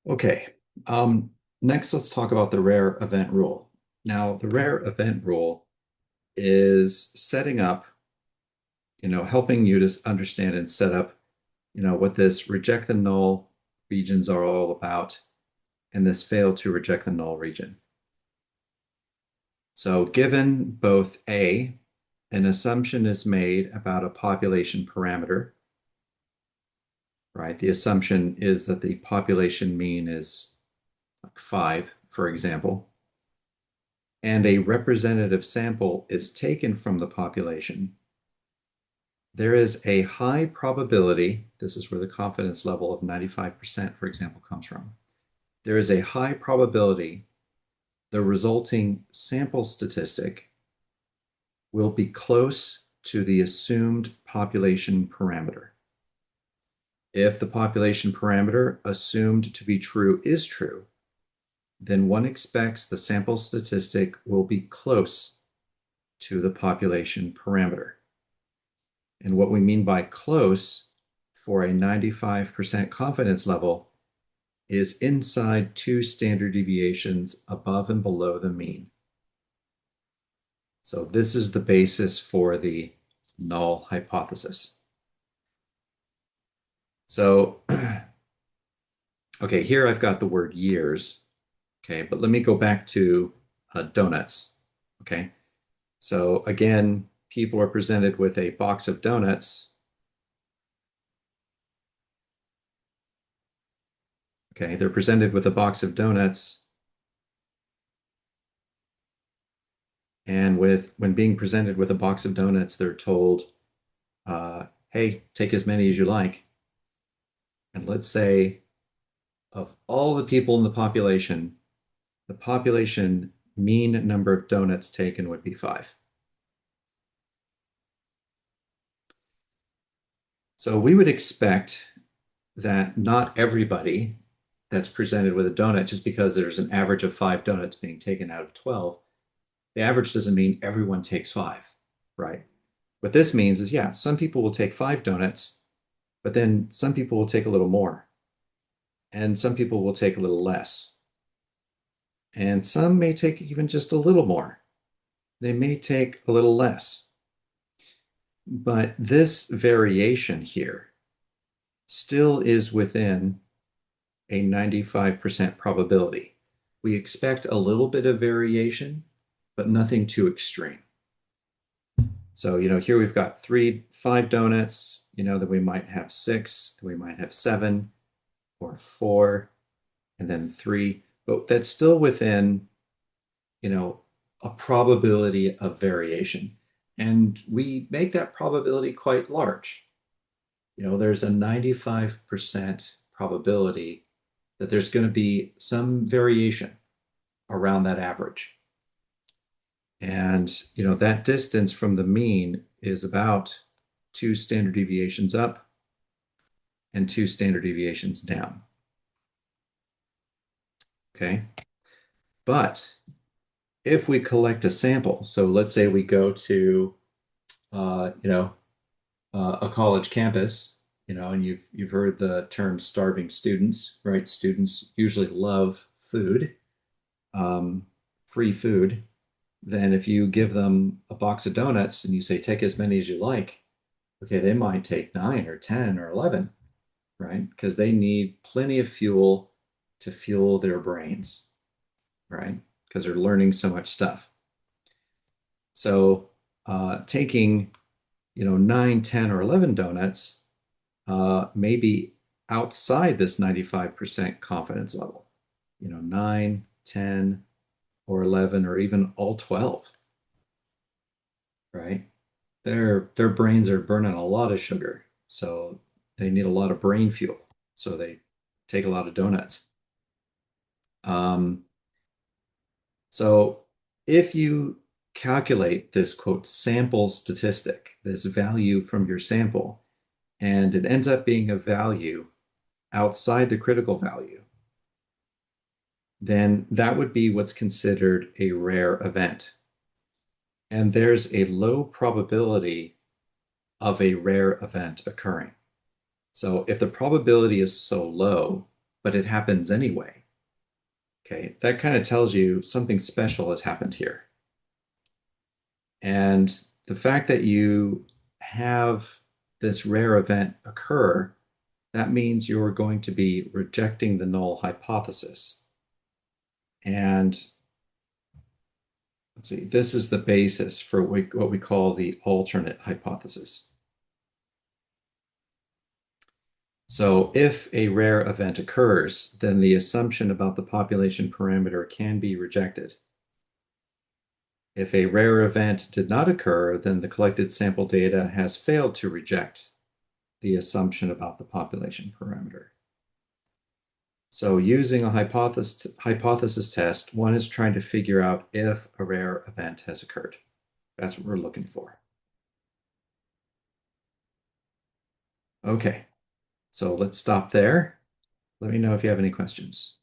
Okay. Um, Next, let's talk about the rare event rule. Now, the rare event rule is setting up, helping you to understand and set up, what this reject the null regions are all about and this fail to reject the null region. So, given both A, an assumption is made about a population parameter, right? The assumption is that the population mean is like 5, for example, and a representative sample is taken from the population, there is a high probability, this is where the confidence level of 95%, for example, comes from. There is a high probability the resulting sample statistic will be close to the assumed population parameter. If the population parameter assumed to be true is true, then one expects the sample statistic will be close to the population parameter. And what we mean by close for a 95% confidence level is inside 2 standard deviations above and below the mean. So this is the basis for the null hypothesis. So, okay, here I've got the word years. Okay, but let me go back to donuts. Okay, so again, people are presented with a box of donuts. Okay, they're presented with a box of donuts, and when being presented with a box of donuts, they're told, "Hey, take as many as you like." And let's say of all the people in the population mean number of donuts taken would be 5. So we would expect that not everybody that's presented with a donut, just because there's an average of 5 donuts being taken out of 12, the average doesn't mean everyone takes 5, right? What this means is, yeah, some people will take 5 donuts, but then some people will take a little more, and some people will take a little less, and some may take even just a little more. They may take a little less. But this variation here still is within a 95% probability. We expect a little bit of variation, but nothing too extreme. So, here we've got 5 donuts, then we might have 6, then we might have 7 or 4, and then 3. But that's still within, a probability of variation. And we make that probability quite large. There's a 95% probability that there's going to be some variation around that average. And, that distance from the mean is about 2 standard deviations up and 2 standard deviations down. Okay. But if we collect a sample, so let's say we go to, a college campus, and you've heard the term starving students, right? Students usually love food, um, free food. Then if you give them a box of donuts and you say, take as many as you like, okay, they might take 9 or 10 or 11, right? Because they need plenty of fuel to fuel their brains, right? Because they're learning so much stuff. So taking, 9, 10, or 11 donuts may be outside this 95% confidence level, 9, 10, or 11, or even all 12, right? Their brains are burning a lot of sugar, so they need a lot of brain fuel. So they take a lot of donuts. Um, so if you calculate this quote sample statistic, this value from your sample, and it ends up being a value outside the critical value, then that would be what's considered a rare event. And there's a low probability of a rare event occurring. So if the probability is so low, but it happens anyway. Okay, that kind of tells you something special has happened here. And the fact that you have this rare event occur, that means you're going to be rejecting the null hypothesis. And let's see, this is the basis for what we call the alternate hypothesis. So if a rare event occurs, then the assumption about the population parameter can be rejected. If a rare event did not occur, then the collected sample data has failed to reject the assumption about the population parameter. So using a hypothesis test, one is trying to figure out if a rare event has occurred. That's what we're looking for. Okay, so let's stop there. Let me know if you have any questions.